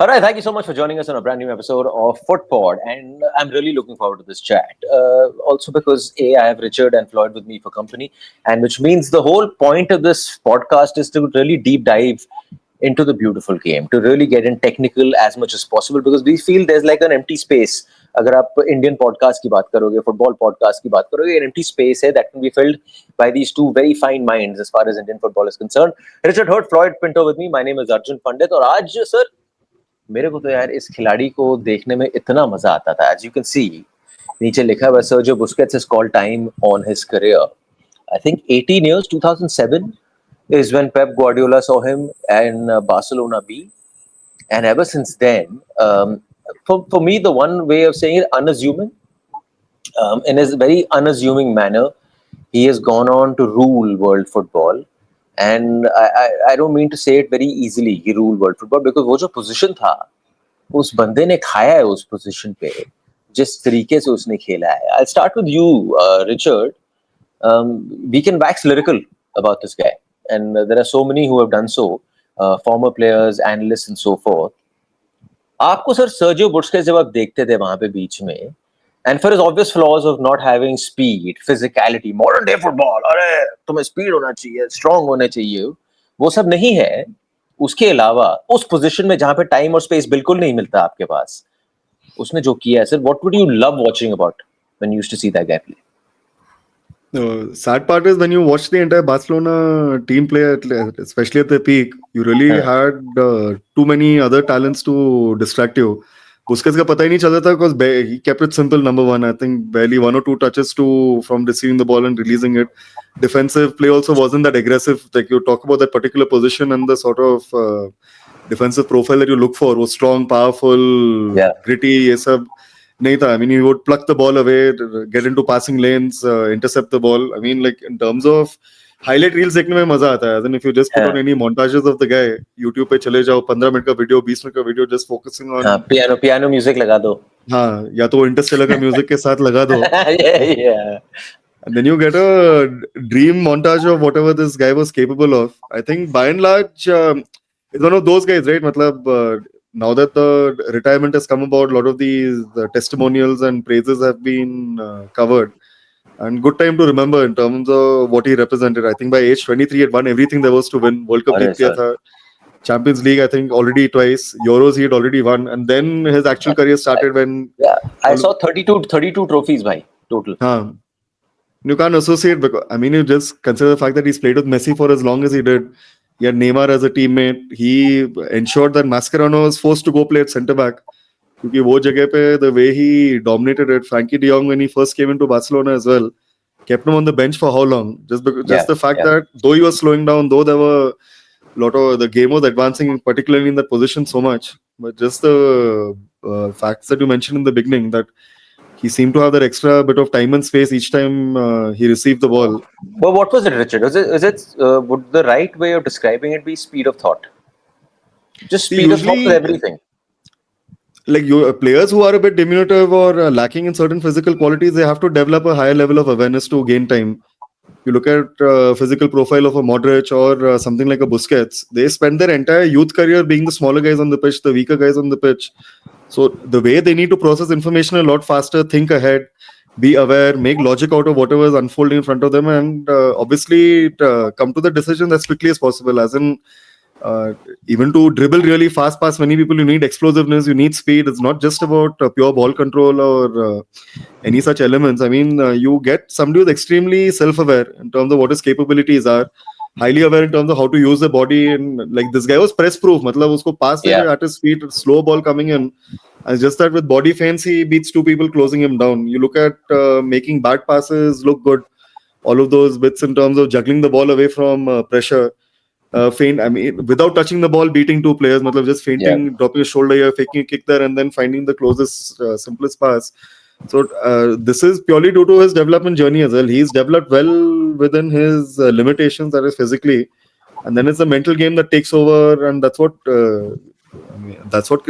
All right, thank you so much for joining us on a brand new episode of Footpod, and I'm really looking forward to this chat. Also, because I have Richard and Floyd with me for company, and which means the whole point of this podcast is to really deep dive into the beautiful game, to really get in technical as much as possible, because we feel there's like an empty space. अगर आप Indian podcast की बात करोगे, football podcast की बात करोगे, an empty space है that can be filled by these two very fine minds as far as Indian football is concerned. Richard Hurt, Floyd Pinto with me. My name is Arjun Pandit, और आज sir मेरे को तो यार इस खिलाड़ी को देखने में इतना मजा आता था. As you can see, नीचे लिखा हुआ Sergio Busquets has called time on his career. I think 18 years, 2007 is when Pep Guardiola saw him in Barcelona B, and ever since then, for me, the one way of saying it, unassuming, in his very unassuming manner, he has gone on to rule world football. And I don't mean to say it very easily, he rule world football, because वो जो position था, उस बंदे ने खाया है उस position पे, जिस तरीके से उसने खेला है. I'll start with you, Richard. We can wax lyrical about this guy, and there are so many who have done so, former players, analysts, and so forth. आपको सर सर्जियो बुस्केट्स जब आप देखते थे वहां पे बीच में, and for his obvious flaws of not having speed, physicality, modern day football, अरे तुम्हें स्पीड होना चाहिए, स्ट्रांग होने चाहिए, वो सब नहीं है. उसके अलावा उस पोजीशन में जहां पे टाइम और स्पेस बिल्कुल नहीं मिलता आपके पास, उसने जो किया है sir, what would you love watching about when you used to see that guy play? The sad part is when you watch the entire Barcelona team play, especially at the peak, you really had too many other talents to distract you. Busquets का पता ही नहीं चलता था because he kept it simple. Number one, I think barely one or two touches from receiving the ball and releasing it. Defensive play also wasn't that aggressive. Like you talk about that particular position and the sort of defensive profile that you look for was strong, powerful, gritty. ये सब नहीं था. I mean, he would pluck the ball away, get into passing lanes, intercept the ball. I mean, like in terms of highlight reels देखने में मजा आता है. Then if you just put on any montages of the guy, YouTube पे चले जाओ, 15 minute का video, 20 minute का video, just focusing on piano music लगा दो. हाँ, या तो Interstellar का music के साथ लगा दो. yeah. And then you get a dream montage of whatever this guy was capable of. I think by and large, it's one of those guys, right? मतलब now that the retirement has come about, a lot of these testimonials and praises have been covered. And good time to remember in terms of what he represented. I think by age 23, he had won everything there was to win. World Cup जीत गया था. Champions League, I think, already twice. Euros, he had already won. And then his actual career started when... Yeah, I saw 32 trophies, bhai, total. You can't associate, because, I mean, you just consider the fact that he's played with Messi for as long as he did. He had Neymar as a teammate. He ensured that Mascherano was forced to go play at centre-back. Because wo jagah pe, the way he dominated it, Frankie de Jong, when he first came into Barcelona as well, kept him on the bench for how long? Just the fact that though he was slowing down, though there were a lot of the game was advancing, particularly in that position so much, but just the facts that you mentioned in the beginning, that he seemed to have that extra bit of time and space each time he received the ball. Well, what was it, Richard? Would the right way of describing it be speed of thought? Just speed of thought with everything. Like players who are a bit diminutive or lacking in certain physical qualities, they have to develop a higher level of awareness to gain time. You look at physical profile of a Modric or something like a Busquets, they spend their entire youth career being the smaller guys on the pitch, the weaker guys on the pitch. So the way they need to process information a lot faster, think ahead, be aware, make logic out of whatever is unfolding in front of them, and obviously come to the decision as quickly as possible. As in, even to dribble really fast past many people, you need explosiveness, you need speed. It's not just about pure ball control or any such elements. I mean, you get somebody who's extremely self-aware in terms of what his capabilities are, highly aware in terms of how to use the body, and like this guy was press-proof. Matlab usko pass at his feet, slow ball coming in. And just that with body feints, he beats two people closing him down. You look at making bad passes look good. All of those bits in terms of juggling the ball away from pressure. Feint, I mean, without touching the ball, beating two players, matlab just feinting, dropping a shoulder here, faking a kick there, and then finding the closest, simplest pass. So this is purely due to his development journey as well. He's developed well within his limitations, that is physically, and then it's the mental game that takes over, and that's what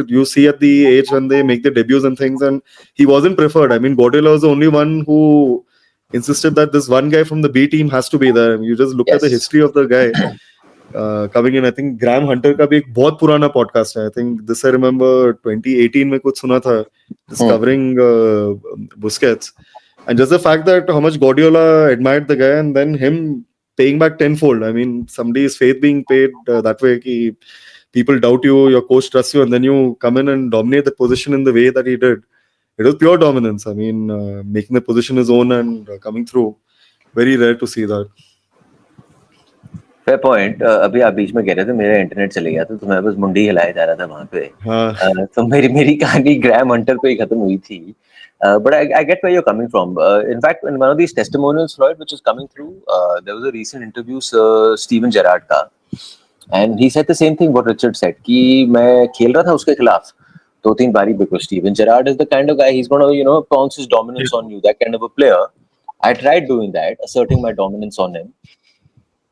you see at the age when they make their debuts and things. And he wasn't preferred. I mean, Guardiola was the only one who insisted that this one guy from the B team has to be there. You just look at the history of the guy. coming in. I think Graham Hunter का भी एक बहुत पुराना podcast है. I think this I remember 2018 में कुछ सुना था discovering Busquets, and just the fact that how much Guardiola admired the guy and then him paying back tenfold. I mean, somebody's faith being paid that way. Ki people doubt you, your coach trusts you, and then you come in and dominate the position in the way that he did. It was pure dominance. I mean, making the position his own and coming through. Very rare to see that. Fair point. अभी आप बीच में कह रहे थे मेरा internet चले गया था तो मैं बस मुंडी हिलाया जा रहा था वहां पे. तो मेरी कहानी ग्रैम हंटर पे ही खत्म हुई थी. But I get where you're coming from. In fact, in one of these testimonials, Floyd, which is coming through, there was a recent interview, Steven Gerrard का, and he said the same thing what Richard said कि मैं खेल रहा था उसके खिलाफ 2-3 बारी because Steven Gerrard is the kind of guy he's going to pounce his dominance on you, that kind of a player. I tried doing that, asserting my dominance on him.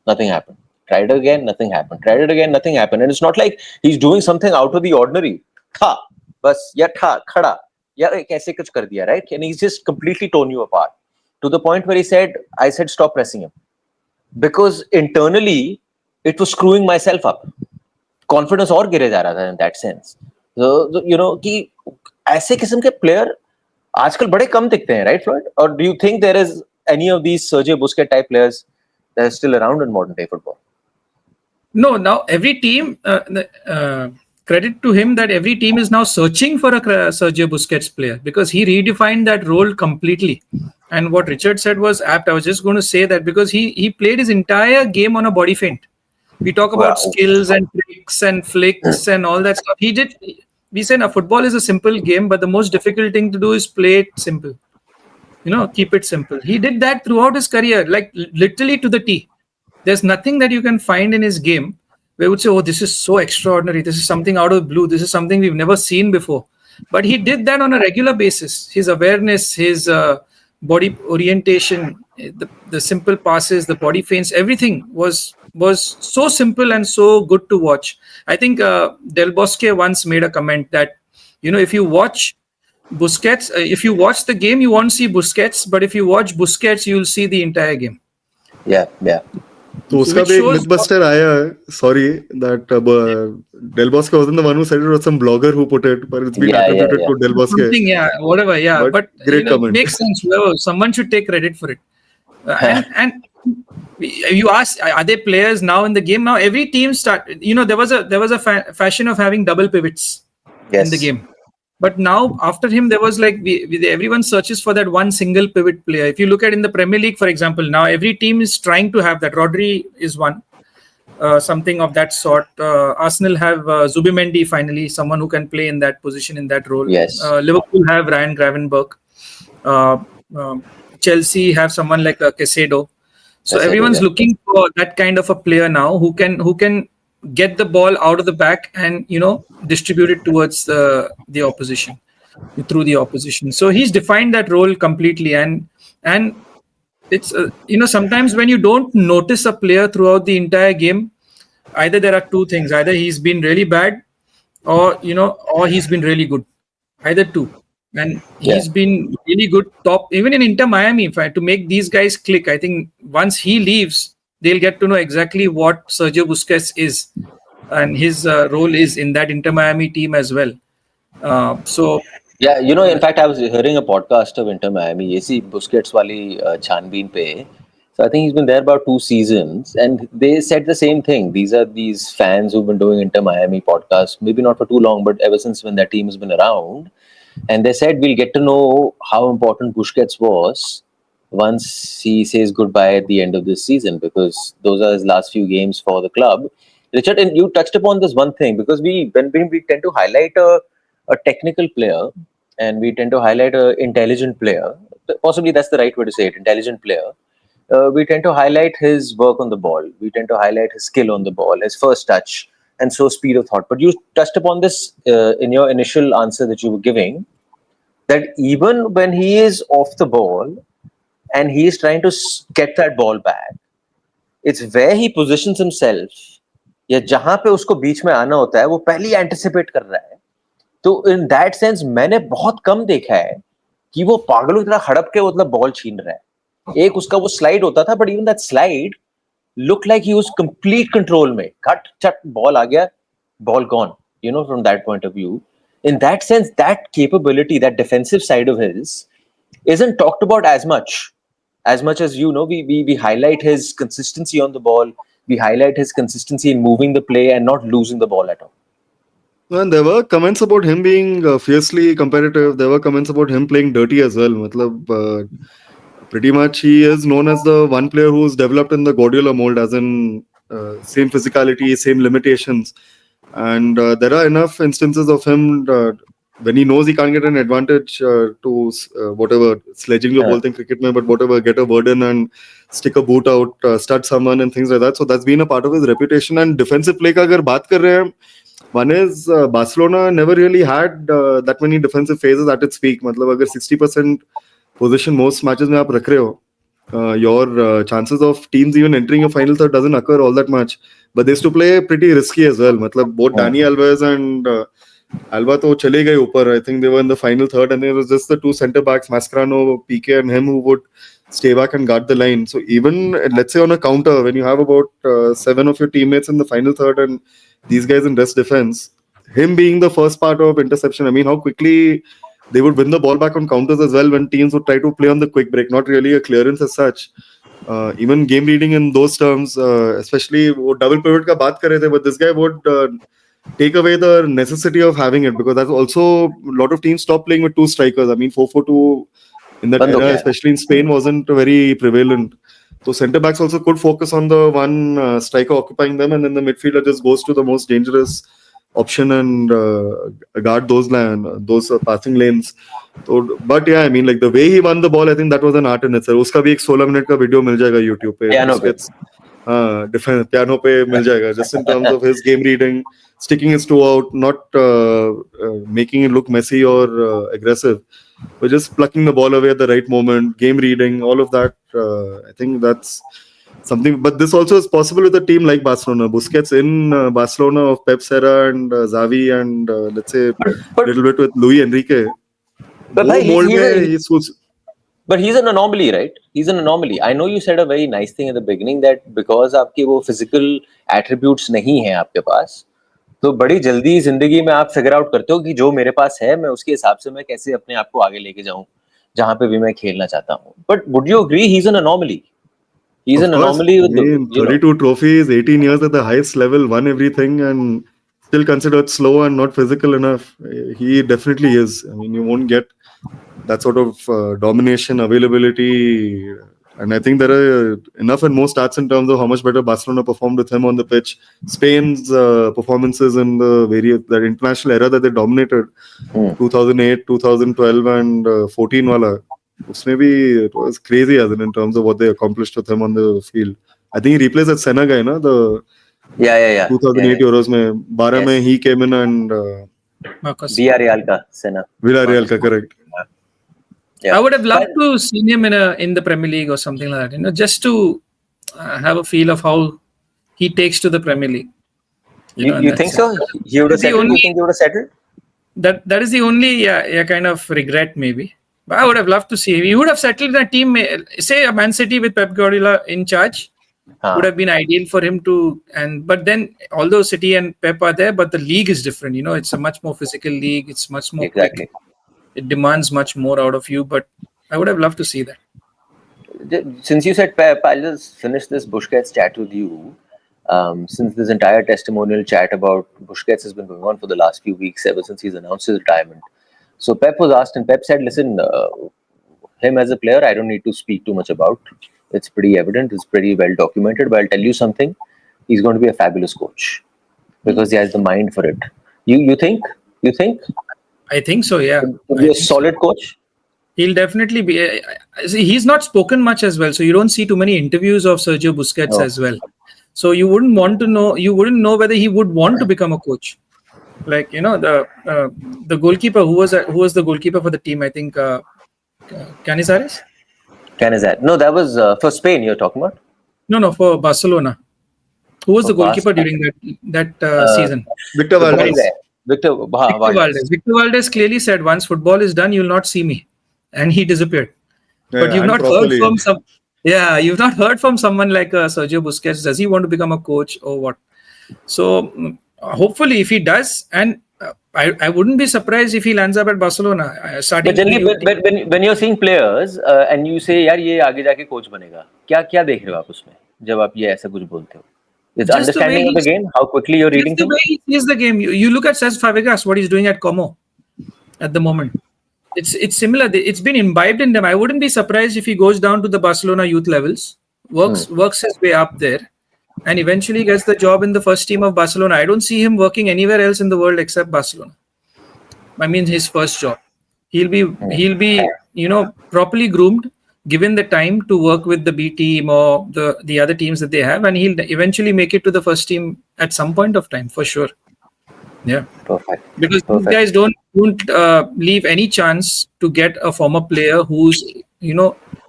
Nothing happened. Tried again, nothing happened. Tried it again, nothing happened. And it's not like he's doing something out of the ordinary. Tha, bas, ya tha, khada. Yeah, kaise kuch kar diya, right? And he's just completely torn you apart. To the point where I said, stop pressing him. Because internally, it was screwing myself up. Confidence और गिरे जा रहा था in that sense. So कि ऐसे किस्म के player आजकल बड़े कम दिखते हैं, right, Floyd? Or do you think there is any of these Sergio Busquets type players that are still around in modern day football? No, now every team, credit to him that every team is now searching for a Sergio Busquets player because he redefined that role completely. And what Richard said was apt. I was just going to say that because he played his entire game on a body feint. We talk about skills and tricks and flicks and all that stuff. We say now football is a simple game, but the most difficult thing to do is play it simple. Keep it simple. He did that throughout his career, like literally to the T. There's nothing that you can find in his game where you would say, oh, this is so extraordinary. This is something out of the blue. This is something we've never seen before. But he did that on a regular basis. His awareness, his body orientation, the simple passes, the body feints, everything was so simple and so good to watch. I think Del Bosque once made a comment that, if you watch Busquets, if you watch the game, you won't see Busquets. But if you watch Busquets, you'll see the entire game. Yeah. तो उसका भी एक mythbuster आया है. Sorry that Del Bosque wasn't the one who said it, was some blogger who put it, but it's been attributed to Del Bosque. Whatever. But great comment. It makes sense. Someone should take credit for it. And you ask, are there players now in the game? Now every team there was a fashion of having double pivots in the game. But now, after him, there was everyone searches for that one single pivot player. If you look at in the Premier League, for example, now every team is trying to have that. Rodri is one, something of that sort. Arsenal have Zubimendi finally, someone who can play in that position, in that role. Yes. Liverpool have Ryan Gravenberch. Chelsea have someone like Caicedo. So everyone's looking for that kind of a player now who can get the ball out of the back and distribute it towards the opposition, through the opposition. So he's defined that role completely, and it's sometimes when you don't notice a player throughout the entire game, either there are two things: either he's been really bad, or he's been really good. Either two. And he's been really good top, even in Inter Miami, to make these guys click. I think once he leaves, they'll get to know exactly what Sergio Busquets is and his role is in that Inter Miami team as well. In fact, I was hearing a podcast of Inter Miami, Busquets wali Chanbeen pe. So I think he's been there about 2 seasons, and they said the same thing. These are these fans who've been doing Inter Miami podcasts, maybe not for too long, but ever since when that team has been around. And they said we'll get to know how important Busquets was once he says goodbye at the end of this season, because those are his last few games for the club. Richard, and you touched upon this one thing, because when we tend to highlight a technical player and we tend to highlight an intelligent player, possibly that's the right way to say it, intelligent player, we tend to highlight his work on the ball. We tend to highlight his skill on the ball, his first touch, and so speed of thought. But you touched upon this in your initial answer that you were giving, that even when he is off the ball and he is trying to get that ball back, it's where he positions himself, या जहां पे उसको बीच में आना होता है, वो पहले एंटिसिपेट कर रहा है. तो इन दैट सेंस मैंने बहुत कम देखा है कि वो पागलों की तरह हड़प के मतलब बॉल छीन रहा है. एक उसका वो स्लाइड होता था, but even that slide looked like he was complete control mein. Cut, chat, ball aa gaya, ball gone. From that point of view. In that sense, that capability, that defensive side of his, isn't talked about as much as we highlight his consistency on the ball, we highlight his consistency in moving the play and not losing the ball at all. And there were comments about him being fiercely competitive. There were comments about him playing dirty as well. Matlab, pretty much he is known as the one player who's developed in the Guardiola mold, as in same physicality, same limitations. And there are enough instances of him when he knows he can't get an advantage to whatever, sledging the whole thing cricket mein, but whatever, get a word in and stick a boot out, stud someone and things like that. So that's been a part of his reputation. And defensive play ka agar baat kar rahe hain, one is Barcelona never really had that many defensive phases at its peak. Matlab agar 60% position most matches mein aap rakh rahe ho, your chances of teams even entering your final third doesn't occur all that much. But they used to play pretty risky as well. Matlab both Dani Alves and Alba to chale gaye upar. I think they were in the final third, and it was just the two centre backs, Mascherano, Piqué, and him, who would stay back and guard the line. So even let's say on a counter, when you have about 7 of your teammates in the final third and these guys in rest defense, him being the first part of interception, I mean, how quickly they would win the ball back on counters as well when teams would try to play on the quick break, not really a clearance as such. Even game reading in those terms, especially double pivot ka baat kar rahe the, but this guy would take away the necessity of having it, because that's also a lot of teams stop playing with two strikers. I mean, 4-4-2 in that era, especially in Spain, wasn't very prevalent. So centre backs also could focus on the one striker occupying them, and then the midfielder just goes to the most dangerous option and guard those passing lanes. So, but yeah, I mean, like the way he won the ball, I think that was an art in itself. Uska bhi ek 16 minute ka video mil jayega YouTube pe. Piano pe. Defense piano pe mil jayega, just in terms of his game reading, sticking his toe out, not making it look messy or aggressive, but just plucking the ball away at the right moment, game reading, all of that. I think that's something. But this also is possible with a team like Barcelona. Busquets in Barcelona of Pep's era and Xavi and let's say a little bit with Luis Enrique. But he's an anomaly, right? He's an anomaly. I know you said a very nice thing at the beginning that because आपके वो physical attributes नहीं हैं आपके पास, तो बड़ी जल्दी जिंदगी में आप figure out करते हो कि जो मेरे पास है मैं उसके हिसाब से मैं कैसे अपने आप को आगे लेके जाऊं जहां पे भी मैं खेलना चाहता हूं. But would you agree he's an anomaly? He's an anomaly with 32 trophies, 18 years at the highest level, won everything, and still considered slow and not physical enough. He definitely is. I mean, you won't get that sort of domination, availability. And I think there are enough and more stats in terms of how much better Barcelona performed with him on the pitch. Spain's performances in that international era that they dominated, 2008, 2012 and 14 wala. It was crazy in terms of what they accomplished with him on the field. I think he replaced that Senna guy, no? The 2008 Euros mein, 12 mein he came in and Villarreal ka Senna. Villarreal ka, correct. Yeah. I would have loved to see him in the Premier League or something like that, just to have a feel of how he takes to the Premier League. You think so? He would have settled? You think he would have settled? That is the only kind of regret maybe. But I would have loved to see him. He would have settled in a team, say a Man City with Pep Guardiola in charge. Would have been ideal for him to. But then, although City and Pep are there, but the league is different. It's a much more physical league. It's much more quick. It demands much more out of you. But I would have loved to see that. Since you said Pep, I'll just finish this Busquets chat with you. Since this entire testimonial chat about Busquets has been going on for the last few weeks, ever since he's announced his retirement. So Pep was asked, and Pep said, listen, him as a player, I don't need to speak too much about. It's pretty evident. It's pretty well documented. But I'll tell you something. He's going to be a fabulous coach because he has the mind for it. You think? You think? I think so, yeah. He'll be a solid coach? He'll definitely be. He's not spoken much as well. So you don't see too many interviews of Sergio Busquets as well. So you wouldn't know whether he would want to become a coach. Like, the goalkeeper, who was the goalkeeper for the team? I think Canizares? Canizares. No, that was for Spain you're talking about? No, for Barcelona. Who was the goalkeeper during that season? Victor Valdez. Victor Valdez clearly said, once football is done, you'll not see me. And he disappeared. But you've not heard from Yeah, you've not heard from someone like Sergio Busquets. Does he want to become a coach or what? So hopefully, if he does, and I wouldn't be surprised if he lands up at Barcelona starting. But generally, when you're seeing players and you say, यार ये आगे जाके coach बनेगा, क्या देख रहे हो आप उसमें? जब आप ये ऐसा कुछ बोलते हो, it's Just the way understanding of the game, how quickly you're reading Just the things. way he sees the game. You look at Cesc Fabregas, what he's doing at Como at the moment. It's similar. It's been imbibed in them. I wouldn't be surprised if he goes down to the Barcelona youth levels, works his way up there, and eventually gets the job in the first team of Barcelona. I don't see him working anywhere else in the world except Barcelona. I mean, his first job. He'll be properly groomed, given the time to work with the B team or the other teams that they have, and he'll eventually make it to the first team at some point of time for sure. Yeah, Perfect. because these guys don't leave any chance to get a former player who's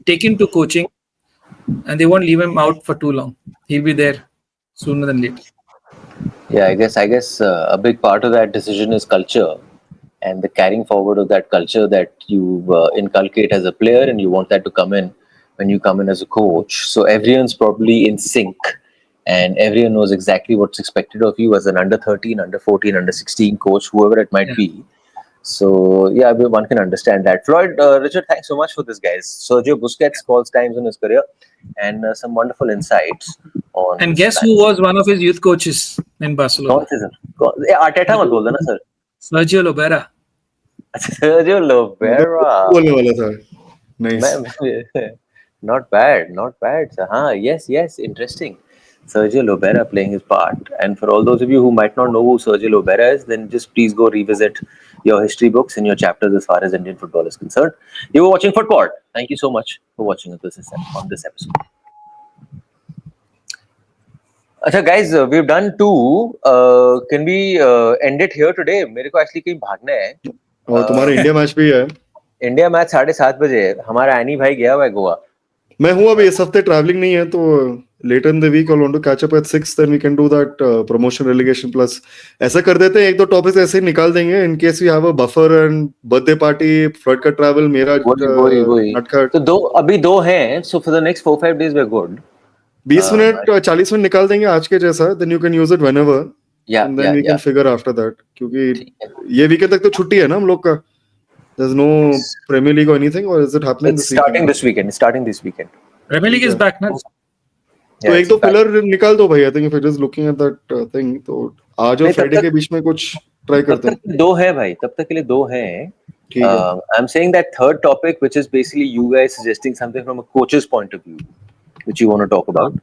taken to coaching, and they won't leave him out for too long. He'll be there sooner than later. Yeah, I guess a big part of that decision is culture and the carrying forward of that culture that you inculcate as a player, and you want that to come in when you come in as a coach. So everyone's probably in sync, and everyone knows exactly what's expected of you as an under 13, under 14, under 16 coach, whoever it might be. So yeah, one can understand that. Floyd, Richard, thanks so much for this, guys. Sergio Busquets calls times in his career, and some wonderful insights on. And guess who was one of his youth coaches in Barcelona? Arteta मत बोल देना sir. Sergio Lobera. Sergio Lobera. बोलने वाला था. Nice. Not bad. So, yes, interesting. Sergio Lobera playing his part. And for all those of you who might not know who Sergio Lobera is, then just please go revisit your history books and your chapters as far as Indian football is concerned. You were watching Footpod. Thank you so much for watching on this episode. अच्छा guys, we've done 2. Can we end it here today? मेरे को actually कहीं भागना है. और तुम्हारा India match भी है. इंडिया मैच 7:30 बजे है. हमारा एनी भाई गया हुआ है गोवा. मैं हूँ अभी इस हफ्ते ट्रैवलिंग नहीं है, तो later in the week I'll want to catch up at 6, then we can do that promotion relegation plus. ऐसा कर देते हैं, 1-2 टॉपिक्स ऐसे ही निकाल देंगे in case we have a buffer and birthday party, flood का ट्रैवल, मेरा नटखट. तो अभी 2 हैं, so for the next 4-5 days we're good. 20 minute 40 minute निकाल देंगे आज के जैसा, then you can use it whenever. And then we can figure after that, क्योंकि ये वीकेंड तक तो छुट्टी है ना हम लोग का. There's no Premier League or anything, or is it happening this weekend? It's starting this weekend. Premier League is back now. तो 1-2 पिलर निकाल दो भाई. I think if it is looking at that thing, तो आज और Friday के बीच में कुछ ट्राई करते हैं. 2 है भाई, तब तक के लिए 2 हैं. I'm saying that third topic, which is basically you guys suggesting something from a coach's point of view, which you want to talk about.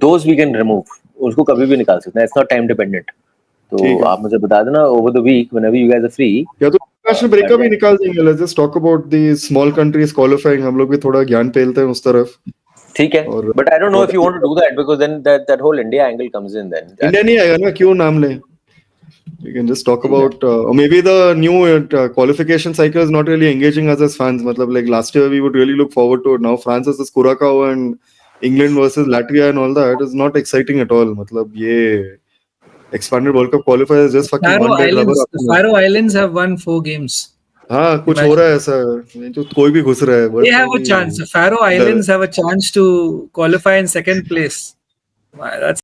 Those we can remove. उसको कभी भी निकाल सकते हैं. It's not time dependent. तो आप मुझे बता देना over the week whenever you guys are free. या तो इंटरनेशनल ब्रेक का भी निकाल देंगे. Let's just talk about the small countries qualifying. हम लोग भी थोड़ा ज्ञान पेलते हैं उस तरफ. ठीक है. But I don't know if you want to do that, because then that whole India angle comes in then. India नहीं आएगा ना, क्यों नाम ले. We can just talk about or maybe the new qualification cycle is not really engaging us as fans. मतलब like last year we would really look forward to it. Now France is this Curacao and England versus Latvia and all that is not exciting at all. मतलब ये expanded World Cup qualifiers just fucking one day rubber. The Faroe Islands have won 4 games. हाँ, कुछ हो रहा है ऐसा, जो कोई भी घुस रहा है. They have a chance. The Faroe Islands have a chance to qualify in second place. That's